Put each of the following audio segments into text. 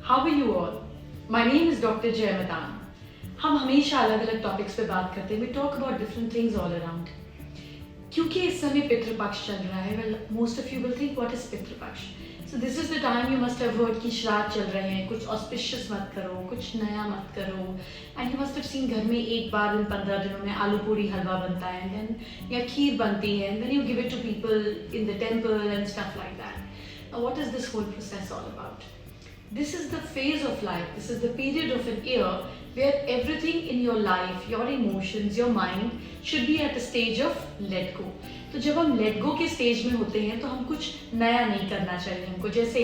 How are you all? My name is Dr. Jay Madan. हम हमेशा अलग अलग टॉपिक्स पे बात करते हैं. We talk about different things all around. क्योंकि इस समय पितृपक्ष चल रहा है. Well, most of you will think what is Pitrupaksha? So this is the time you must have heard कि श्राद्ध चल रहे हैं. कुछ auspicious मत करो, कुछ नया मत करो. And you must have seen घर में एक बार इन 15 दिनों में आलू पूरी हलवा बनता है, and then या खीर बनती है, and then you give it to people in the temple and stuff like that. Now what is this whole process all about? This is the phase of life, this is the period of an year where everything in your life, your emotions, your mind should be at a stage of let go. तो जब हम let go के stage में होते हैं तो हम कुछ नया नहीं करना चाहिए हमको. जैसे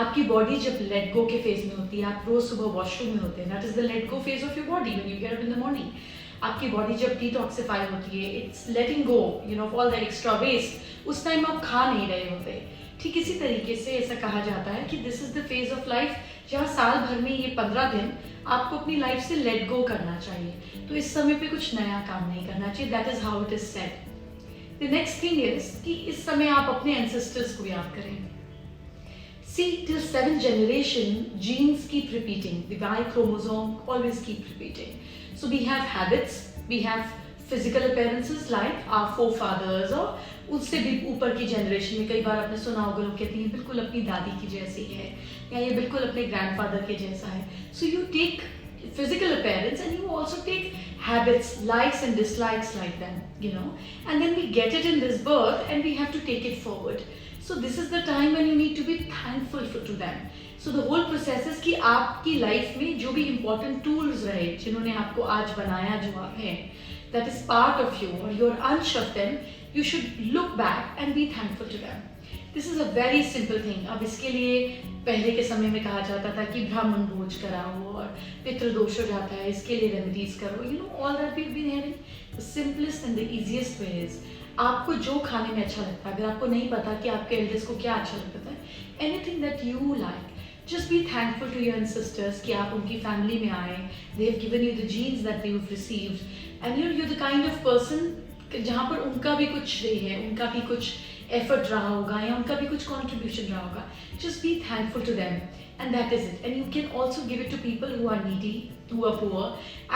आपकी बॉडी जब let go के फेज में होती है, आप रोज सुबह वॉशरूम में होते हैं, that is the let go phase of your body when you get up in the morning. आपकी बॉडी जब डिटॉक्सिफाई होती है, it's letting go, you know, of all the extra waste. उस टाइम आप खा नहीं रहे होते. ठीक इसी तरीके से ऐसा कहा जाता है कि this is the phase of life जहाँ साल भर में ये 15 दिन आपको अपनी लाइफ से लेट गो करना चाहिए. तो इस समय पे कुछ नया काम नहीं करना चाहिए. That is how it is said. The next thing is कि इस समय आप अपने एंसेस्टर्स को याद करें. See, till 7th generation, genes keep repeating. The Y chromosome always keep repeating. So we have habits, we have physical appearances like our forefathers, और उससे भी ऊपर की जनरेशन में कई बार आपने सुना होगा लोग कहती हैं बिल्कुल अपनी दादी की जैसी है, या ये बिल्कुल अपने ग्रैंडफादर के जैसा है. So you take physical appearance and you also take habits, likes and dislikes like them, you know, and then we get it in this birth and we have to take it forward. So this is the time when you need to be thankful to them. So the whole process is कि आपकी life में जो भी important tools रहे जिन्होंने आपको आज बनाया जो आप हैं, that is part of you or your अंश of them, you should look back and be thankful to them. This is a very simple thing. अब इसके लिए पहले के समय में कहा जाता था कि ब्राह्मण भोज कराओ और पितृदोष हो जाता है, इसके लिए रेमेडीज करो. You know all that we've been hearing. The simplest and the easiest way is आपको जो खाने में अच्छा लगता है, अगर आपको नहीं पता कि आपके एल्डर्स को क्या अच्छा लगता है, anything that you like, just be thankful to your ancestors कि आप उनकी फैमिली में आए. They have given you the genes that you've received, and you're the kind of person जहाँ पर उनका भी कुछ श्रेय है, उनका भी कुछ एफर्ट रहा होगा या उनका भी कुछ कंट्रीब्यूशन रहा होगा. Just be thankful to them, and that is it. And you can also give it to people who are needy, who are poor.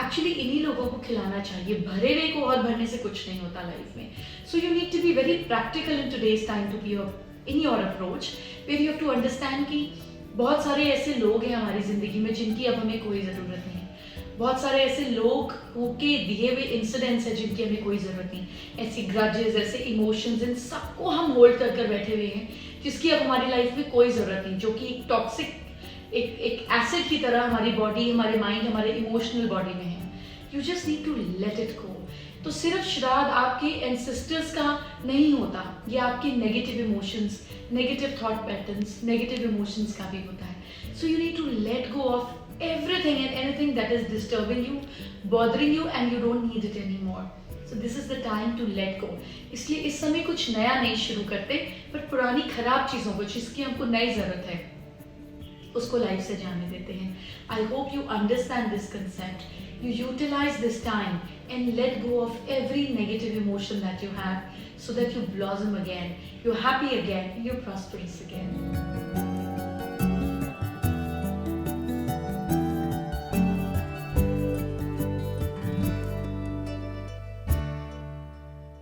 Actually इन्हीं लोगों को खिलाना चाहिए. भरे हुए को और भरने से कुछ नहीं होता लाइफ में. So you need to be very practical in today's time to be in your approach, where you have to understand कि बहुत सारे ऐसे लोग हैं हमारी ज़िंदगी में जिनकी अब हमें कोई ज़रूरत नहीं. बहुत सारे ऐसे लोग के दिए हुए इंसिडेंट्स हैं जिनकी हमें कोई ज़रूरत नहीं. ऐसी ग्रजेस, ऐसे इमोशंस, इन सबको हम होल्ड कर बैठे हुए हैं जिसकी अब हमारी लाइफ में कोई ज़रूरत नहीं. जो कि एक टॉक्सिक एक एसिड की तरह हमारी बॉडी, हमारे माइंड, हमारे इमोशनल बॉडी में है. You just need to let it go. तो सिर्फ श्राद्ध आपके एंसेस्टर्स का नहीं होता, ये आपके negative emotions, negative thought patterns, negative emotions का भी होता है. So you need to let go of everything and anything that is disturbing you, bothering you, and you don't need it anymore. So this is the time to let go. इसलिए इस समय कुछ नया नहीं शुरू करते, पर पुरानी खराब चीज़ों को जिसकी हमको नई ज़रूरत है उसको लाइफ से जाने देते हैं. I hope you understand this concept. You utilize this time and let go of every negative emotion that you have so that you blossom again, you're happy again, you're prosperous again.